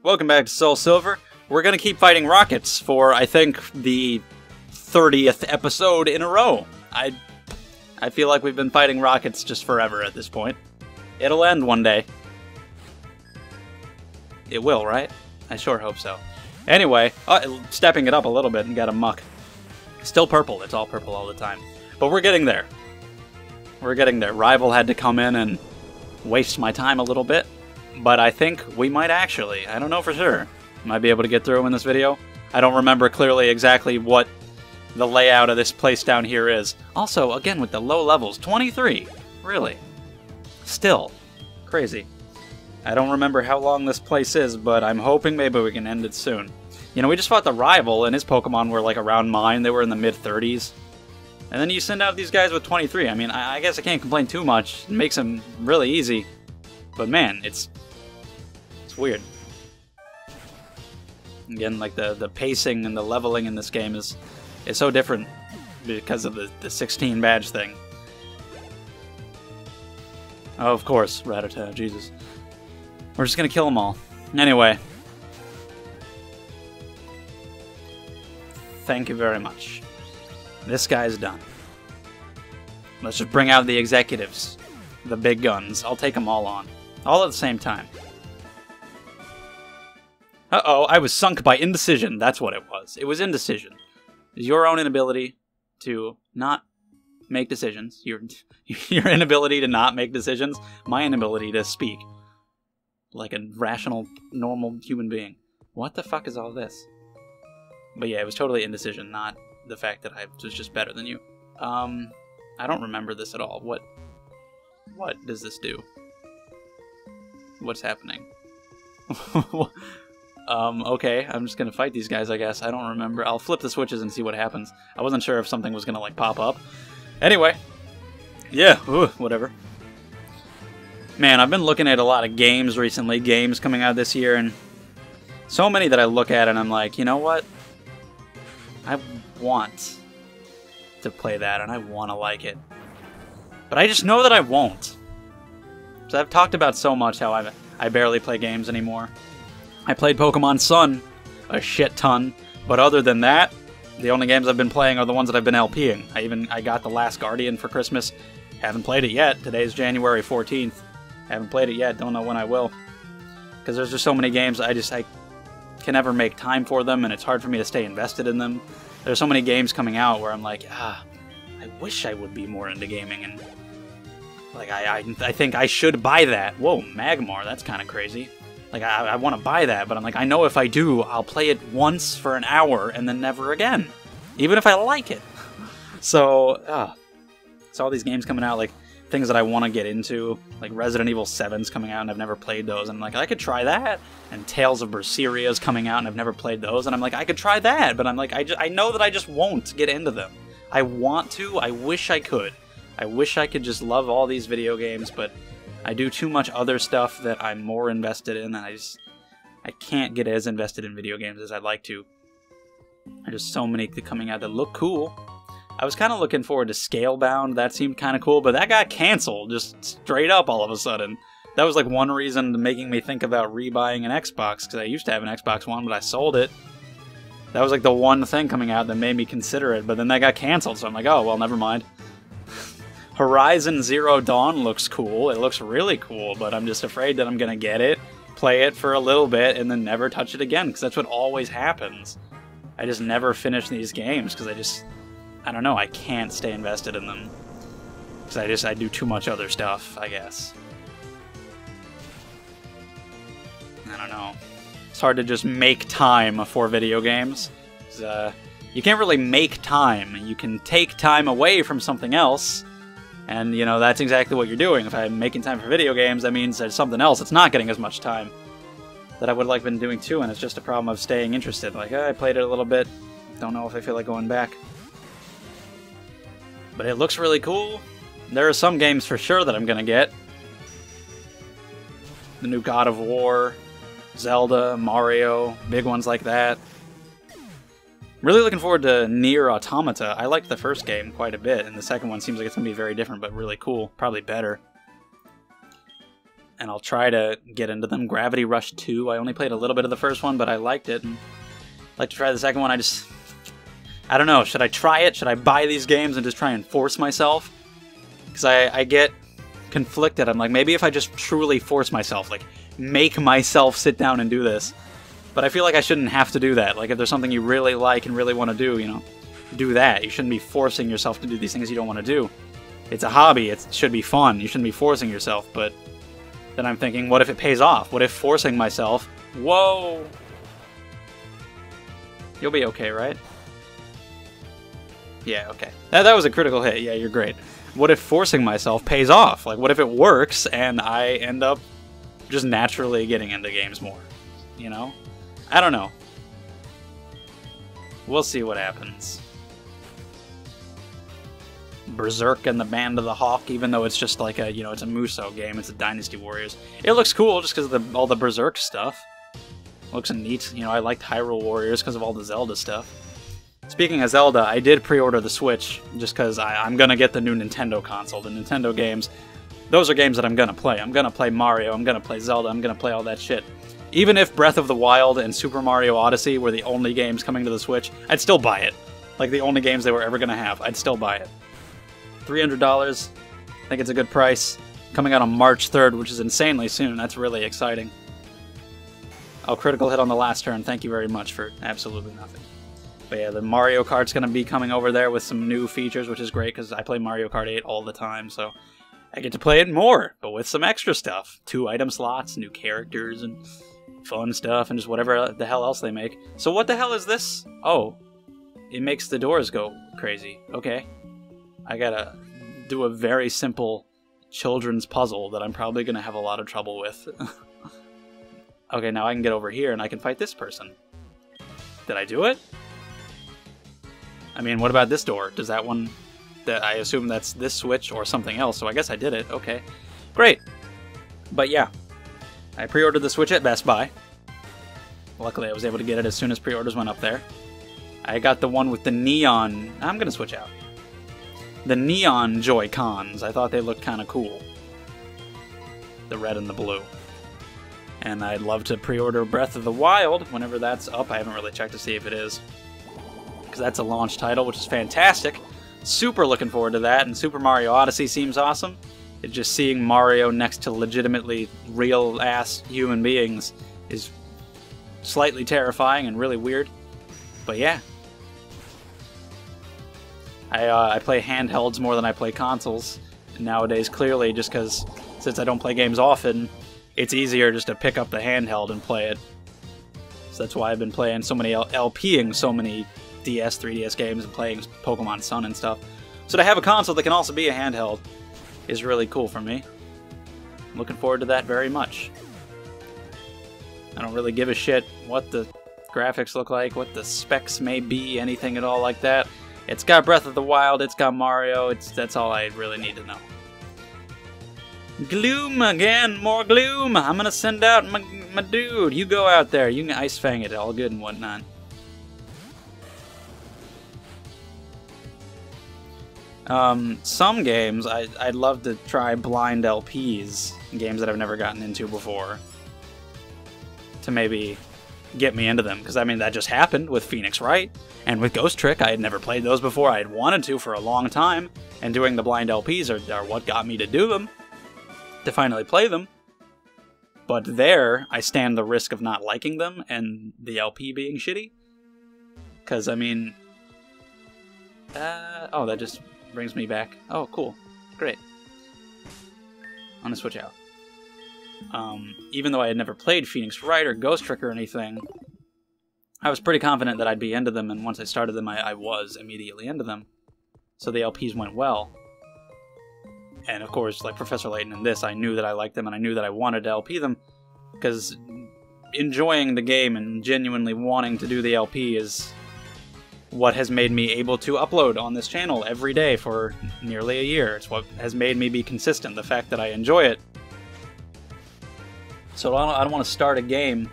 Welcome back to SoulSilver. We're gonna keep fighting rockets for, I think, the 30th episode in a row. I feel like we've been fighting rockets just forever at this point. It'll end one day. It will, right? I sure hope so. Anyway, stepping it up a little bit and got a muck. Still purple. It's all purple all the time. But we're getting there. We're getting there. Rival had to come in and waste my time a little bit. But I think we might actually. I don't know for sure. Might be able to get through in this video. I don't remember clearly exactly what the layout of this place down here is. Also, again, with the low levels. 23. Really. Still. Crazy. I don't remember how long this place is, but I'm hoping maybe we can end it soon. You know, we just fought the rival, and his Pokemon were like around mine. They were in the mid-30s. And then you send out these guys with 23. I mean, I guess I can't complain too much. It makes them really easy. But man, it's weird. Again, like the pacing and the leveling in this game is so different because of the 16 badge thing. Oh, of course, Rattata, Jesus. We're just gonna kill them all. Anyway. Thank you very much. This guy's done. Let's just bring out the executives. The big guns. I'll take them all on. All at the same time. Uh-oh, I was sunk by indecision. That's what it was. It was indecision. It's your own inability to not make decisions. Your inability to not make decisions. My inability to speak like a rational, normal human being. What the fuck is all this? But yeah, it was totally indecision, not the fact that I was just better than you. I don't remember this at all. What does this do? What's happening? Okay, I'm just gonna fight these guys, I guess. I don't remember. I'll flip the switches and see what happens. I wasn't sure if something was gonna, like, pop up. Anyway. Yeah, whatever. Man, I've been looking at a lot of games recently, games coming out this year, and so many that I look at and I'm like, you know what? I want to play that, and I want to like it. But I just know that I won't. So I've talked about so much how I barely play games anymore. I played Pokemon Sun a shit ton, but other than that, the only games I've been playing are the ones that I've been LPing. I got The Last Guardian for Christmas. Haven't played it yet. Today's January 14th. Haven't played it yet. Don't know when I will. Because there's just so many games I can never make time for them, and it's hard for me to stay invested in them. There's so many games coming out where I'm like, I wish I would be more into gaming, and like I think I should buy that. Whoa, Magmar, that's kind of crazy. Like, I want to buy that, but I'm like, I know if I do, I'll play it once for an hour and then never again. Even if I like it. So, it's all these games coming out, like, things that I want to get into. Like, Resident Evil 7's coming out, and I've never played those. And I'm like, I could try that. And Tales of Berseria's coming out, and I've never played those. And I'm like, I could try that. But I'm like, I know that I just won't get into them. I want to. I wish I could. I wish I could just love all these video games, but I do too much other stuff that I'm more invested in, and I can't get as invested in video games as I'd like to. There's so many coming out that look cool. I was kind of looking forward to Scalebound. That seemed kind of cool, but that got canceled just straight up all of a sudden. That was like one reason making me think about rebuying an Xbox, because I used to have an Xbox One, but I sold it. That was like the one thing coming out that made me consider it, but then that got canceled, so I'm like, oh, well, never mind. Horizon Zero Dawn looks cool. It looks really cool, but I'm just afraid that I'm going to get it, play it for a little bit, and then never touch it again, because that's what always happens. I just never finish these games, because I don't know, I can't stay invested in them. Because I do too much other stuff, I guess. I don't know. It's hard to just make time for video games. You can't really make time. You can take time away from something else. And, you know, that's exactly what you're doing. If I'm making time for video games, that means there's something else that's not getting as much time that I would like been doing too, and it's just a problem of staying interested. Like, I played it a little bit, don't know if I feel like going back. But it looks really cool. There are some games for sure that I'm gonna get. The new God of War, Zelda, Mario, big ones like that. Really looking forward to Nier Automata. I liked the first game quite a bit, and the second one seems like it's going to be very different, but really cool. Probably better. and I'll try to get into them. Gravity Rush 2, I only played a little bit of the first one, but I liked it, and I'd like to try the second one. I don't know, should I try it? Should I buy these games and just try and force myself? Because I get conflicted. I'm like, maybe if I just truly force myself, like, make myself sit down and do this. But I feel like I shouldn't have to do that. Like, if there's something you really like and really want to do, you know, do that. You shouldn't be forcing yourself to do these things you don't want to do. It's a hobby. It should be fun. You shouldn't be forcing yourself. But then I'm thinking, what if it pays off? What if forcing myself... Whoa! You'll be okay, right? Yeah, okay. That was a critical hit. Yeah, you're great. What if forcing myself pays off? Like, what if it works and I end up just naturally getting into games more? You know? I don't know. We'll see what happens. Berserk and the Band of the Hawk, even though it's just like a, you know, it's a Musou game, it's a Dynasty Warriors. It looks cool just because of all the Berserk stuff. Looks neat. You know, I liked Hyrule Warriors because of all the Zelda stuff. Speaking of Zelda, I did pre-order the Switch just because I'm going to get the new Nintendo console. The Nintendo games, those are games that I'm going to play. I'm going to play Mario, I'm going to play Zelda, I'm going to play all that shit. Even if Breath of the Wild and Super Mario Odyssey were the only games coming to the Switch, I'd still buy it. Like the only games they were ever going to have, I'd still buy it. $300, I think it's a good price. Coming out on March 3rd, which is insanely soon. That's really exciting. Oh, critical hit on the last turn. Thank you very much for absolutely nothing. But yeah, the Mario Kart's going to be coming over there with some new features, which is great because I play Mario Kart 8 all the time, so I get to play it more, but with some extra stuff. 2 item slots, new characters, and fun stuff, and just whatever the hell else they make. So what the hell is this? Oh, it makes the doors go crazy. Okay. I gotta do a very simple children's puzzle that I'm probably going to have a lot of trouble with. Okay, now I can get over here and I can fight this person. Did I do it? I mean, what about this door? Does that one... I assume that's this switch or something else, so I guess I did it. Okay. Great. But yeah, I pre-ordered the Switch at Best Buy. Luckily, I was able to get it as soon as pre-orders went up there. I got the one with the neon... I'm going to switch out. The neon Joy-Cons. I thought they looked kind of cool. The red and the blue. And I'd love to pre-order Breath of the Wild whenever that's up. I haven't really checked to see if it is. Because that's a launch title, which is fantastic. Super looking forward to that. And Super Mario Odyssey seems awesome. It's just seeing Mario next to legitimately real-ass human beings is slightly terrifying and really weird. But yeah. I play handhelds more than I play consoles nowadays, clearly, just because since I don't play games often, it's easier just to pick up the handheld and play it. So that's why I've been playing so many, LPing so many DS, 3DS games and playing Pokemon Sun and stuff. So to have a console that can also be a handheld is really cool for me. I'm looking forward to that very much. I don't really give a shit what the graphics look like, what the specs may be, anything at all like that. It's got Breath of the Wild, it's got Mario, that's all I really need to know. Gloom again, more gloom! I'm gonna send out my dude. You go out there, you can Ice Fang it, all good and whatnot. Some games, I'd love to try blind LPs, games that I've never gotten into before, to maybe get me into them, because I mean that just happened with Phoenix Wright and with Ghost Trick. I had never played those before. I had wanted to for a long time, and doing the blind LPs are what got me to do them, to finally play them. But there, I stand the risk of not liking them and the LP being shitty, because I mean, oh, that just brings me back. Oh, cool, great. I'm gonna switch out. Even though I had never played Phoenix Wright or Ghost Trick or anything, I was pretty confident that I'd be into them, and once I started them, I was immediately into them. So the LPs went well. And of course, like Professor Layton and this, I knew that I liked them, and I knew that I wanted to LP them, because enjoying the game and genuinely wanting to do the LP is what has made me able to upload on this channel every day for nearly a year. It's what has made me be consistent, the fact that I enjoy it. So I don't want to start a game,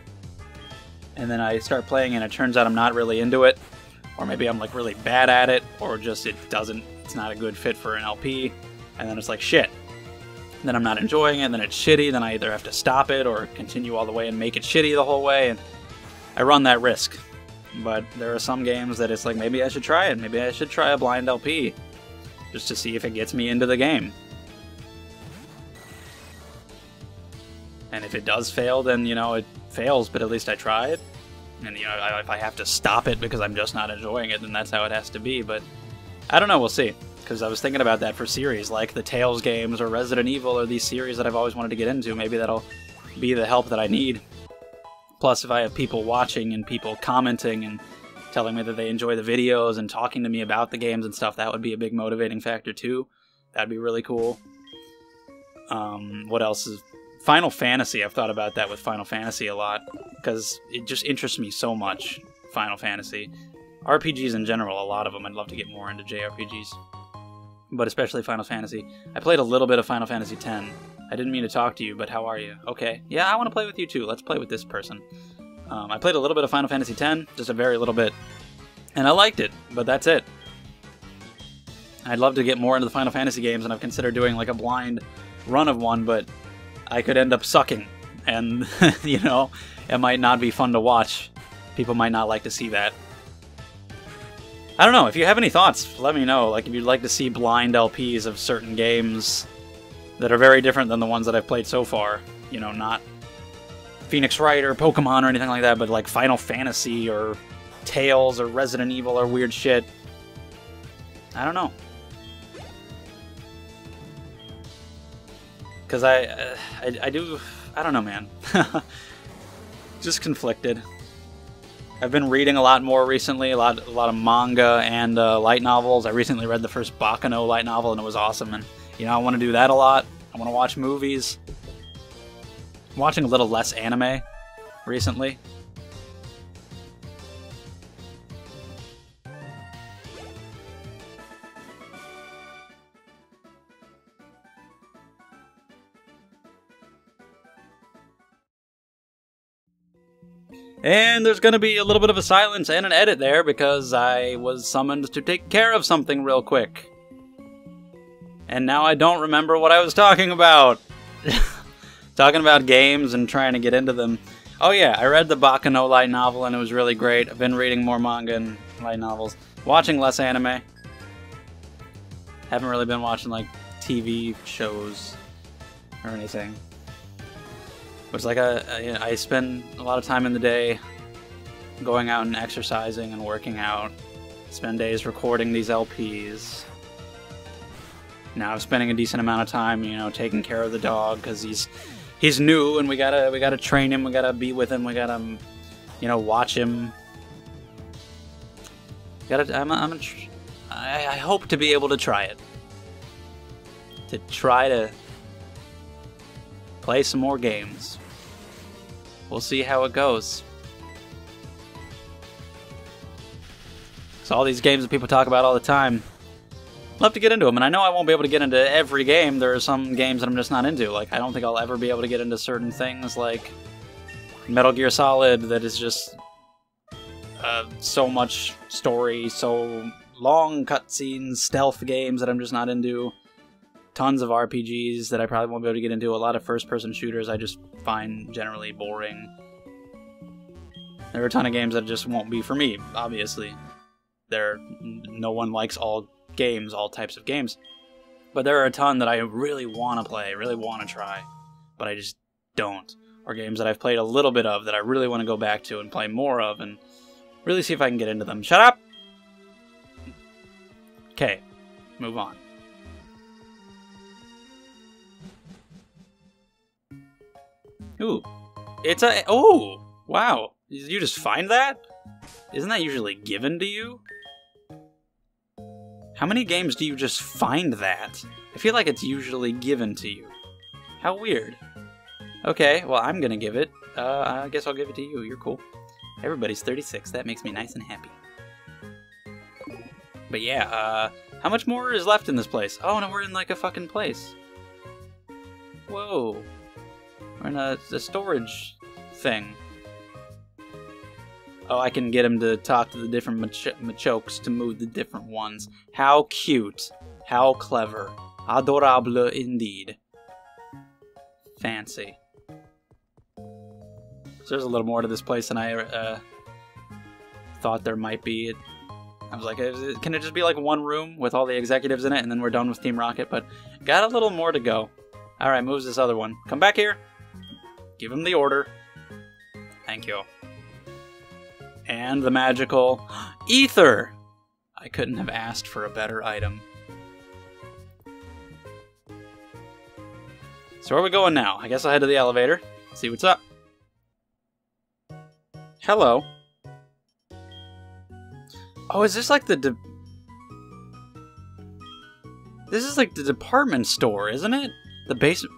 and then I start playing and it turns out I'm not really into it, or maybe I'm like really bad at it, or just it's not a good fit for an LP, and then it's like, shit, then I'm not enjoying it, then it's shitty, then I either have to stop it or continue all the way and make it shitty the whole way, and I run that risk. But there are some games that it's like, maybe I should try it, maybe I should try a blind LP, just to see if it gets me into the game. And if it does fail, then, you know, it fails, but at least I tried. And, you know, if I have to stop it because I'm just not enjoying it, then that's how it has to be, but I don't know, we'll see. Because I was thinking about that for series, like the Tales games or Resident Evil or these series that I've always wanted to get into. Maybe that'll be the help that I need. Plus, if I have people watching and people commenting and telling me that they enjoy the videos and talking to me about the games and stuff, that would be a big motivating factor too. That'd be really cool. What else is... Final Fantasy, I've thought about that with Final Fantasy a lot, because it just interests me so much, Final Fantasy. RPGs in general, a lot of them, I'd love to get more into JRPGs. But especially Final Fantasy. I played a little bit of Final Fantasy X. I didn't mean to talk to you, but how are you? Okay. Yeah, I want to play with you too. Let's play with this person. I played a little bit of Final Fantasy X, just a very little bit. And I liked it, but that's it. I'd love to get more into the Final Fantasy games, and I've considered doing like a blind run of one, but I could end up sucking. And, you know, it might not be fun to watch. People might not like to see that. I don't know, if you have any thoughts, let me know. Like, if you'd like to see blind LPs of certain games that are very different than the ones that I've played so far. You know, not Phoenix Wright or Pokemon or anything like that, but like Final Fantasy or Tales or Resident Evil or weird shit. I don't know. Because I don't know, man. Just conflicted. I've been reading a lot more recently, a lot of manga and light novels. I recently read the first Bakano light novel, and it was awesome. And, you know, I want to do that a lot. I want to watch movies. I'm watching a little less anime recently. And there's going to be a little bit of a silence and an edit there because I was summoned to take care of something real quick. And now I don't remember what I was talking about. Talking about games and trying to get into them. Oh yeah, I read the Bakano light novel and it was really great. I've been reading more manga and light novels. Watching less anime. Haven't really been watching like TV shows or anything. It's like I spend a lot of time in the day going out and exercising and working out. Spend days recording these LPs. Now I'm spending a decent amount of time, you know, taking care of the dog because he's new and we gotta train him. We gotta be with him. We gotta, you know, watch him. I hope to be able to try it. To try to play some more games. We'll see how it goes. So all these games that people talk about all the time, love to get into them, and I know I won't be able to get into every game. There are some games that I'm just not into. Like, I don't think I'll ever be able to get into certain things like Metal Gear Solid that is just so much story, so long cutscenes, stealth games that I'm just not into. Tons of RPGs that I probably won't be able to get into. A lot of first-person shooters I just find generally boring. There are a ton of games that just won't be for me, obviously. No one likes all games, all types of games. But there are a ton that I really want to play, really want to try, but I just don't. Or games that I've played a little bit of that I really want to go back to and play more of and really see if I can get into them. Shut up! Okay, move on. Ooh. Oh! Wow. Did you just find that? Isn't that usually given to you? How many games do you just find that? I feel like it's usually given to you. How weird. Okay, well, I'm gonna give it. I guess I'll give it to you. You're cool. Everybody's 36. That makes me nice and happy. But yeah, how much more is left in this place? Oh, no, we're in like a fucking place. Whoa. We're in a storage thing. Oh, I can get him to talk to the different Machokes to move the different ones. How cute. How clever. Adorable indeed. Fancy. So there's a little more to this place than I thought there might be. I was like, can it just be like one room with all the executives in it and then we're done with Team Rocket? But got a little more to go. Alright, moves this other one. Come back here. Give him the order. Thank you. And the magical ether! I couldn't have asked for a better item. So where are we going now? I guess I'll head to the elevator. See what's up. Hello. Oh, is this like the This is like the department store, isn't it? The basement.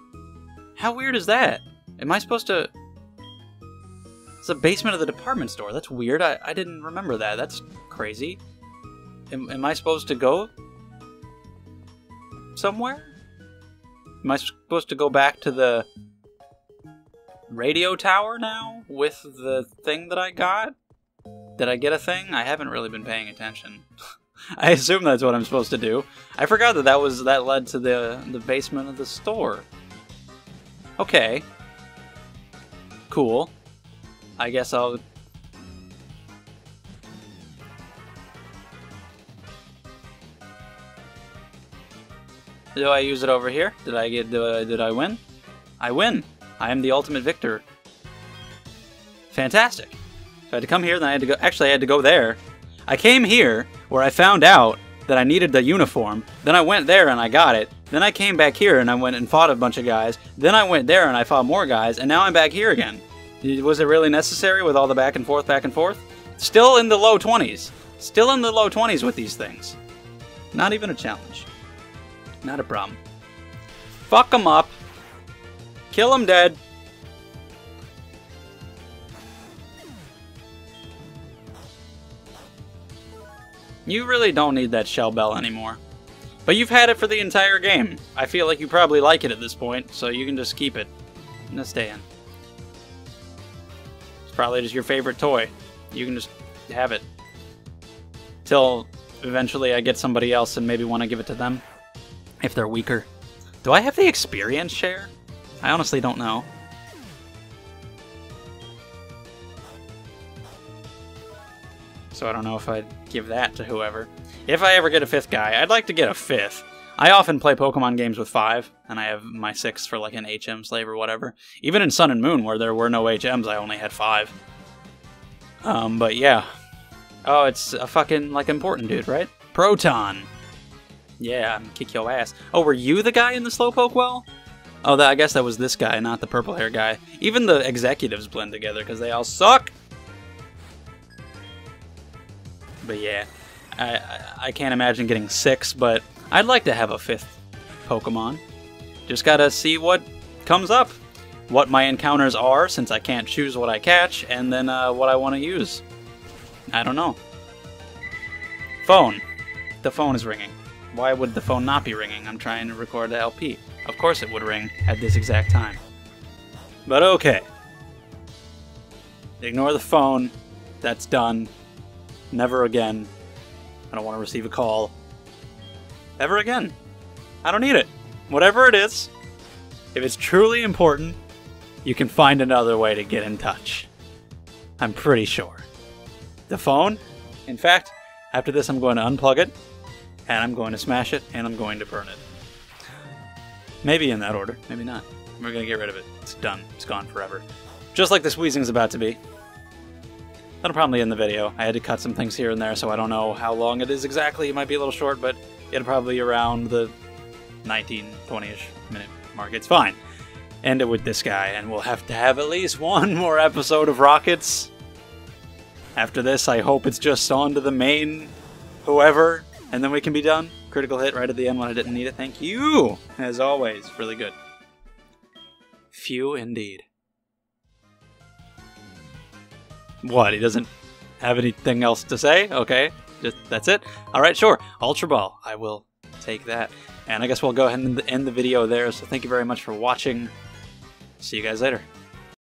How weird is that? Am I supposed to... It's the basement of the department store. That's weird. I didn't remember that. That's crazy. Am I supposed to go somewhere? Am I supposed to go back to the radio tower now with the thing that I got? Did I get a thing? I haven't really been paying attention. I assume that's what I'm supposed to do. I forgot that that led to the basement of the store. Okay. Cool. I guess I'll... Do I use it over here? Did I win? I win! I am the ultimate victor. Fantastic. So I had to come here, then I had to go... Actually, I had to go there. I came here, where I found out that I needed the uniform. Then I went there and I got it. Then I came back here and I went and fought a bunch of guys. Then I went there and I fought more guys, and now I'm back here again. Was it really necessary with all the back and forth, back and forth? Still in the low 20s. Still in the low 20s with these things. Not even a challenge. Not a problem. Fuck them up. Kill them dead. You really don't need that shell bell anymore. But you've had it for the entire game. I feel like you probably like it at this point, so you can just keep it. And just stay in. It's probably just your favorite toy. You can just have it. Till eventually I get somebody else and maybe want to give it to them. If they're weaker. Do I have the experience share? I honestly don't know. So I don't know if I'd give that to whoever. If I ever get a 5th guy, I'd like to get a 5th. I often play Pokemon games with 5, and I have my 6th for like an HM slave or whatever. Even in Sun and Moon, where there were no HMs, I only had 5. But yeah. Oh, it's a fucking, like, important dude, right? Proton! Yeah, I'm gonna kick your ass. Oh, were you the guy in the Slowpoke well? Oh, I guess that was this guy, not the purple hair guy. Even the executives blend together, because they all suck! But yeah, I can't imagine getting 6, but I'd like to have a 5th Pokemon. Just gotta see what comes up. What my encounters are, since I can't choose what I catch, and then what I want to use. I don't know. Phone. The phone is ringing. Why would the phone not be ringing? I'm trying to record the LP. Of course it would ring at this exact time. But okay. Ignore the phone. That's done. Never again. I don't want to receive a call. Ever again. I don't need it. Whatever it is, if it's truly important, you can find another way to get in touch. I'm pretty sure. The phone? In fact, after this I'm going to unplug it, and I'm going to smash it, and I'm going to burn it. Maybe in that order, maybe not. We're going to get rid of it. It's done. It's gone forever. Just like this Weezing's about to be. That'll probably end the video. I had to cut some things here and there, so I don't know how long it is exactly. It might be a little short, but it'll probably be around the 19, 20-ish minute mark. It's fine. End it with this guy, and we'll have to have at least one more episode of Rockets. After this, I hope it's just on to the main whoever, and then we can be done. Critical hit right at the end when I didn't need it. Thank you, as always. Really good. Few indeed. What, he doesn't have anything else to say? Okay, just that's it? Alright, sure. Ultra Ball. I will take that. And I guess we'll go ahead and end the video there, so thank you very much for watching. See you guys later.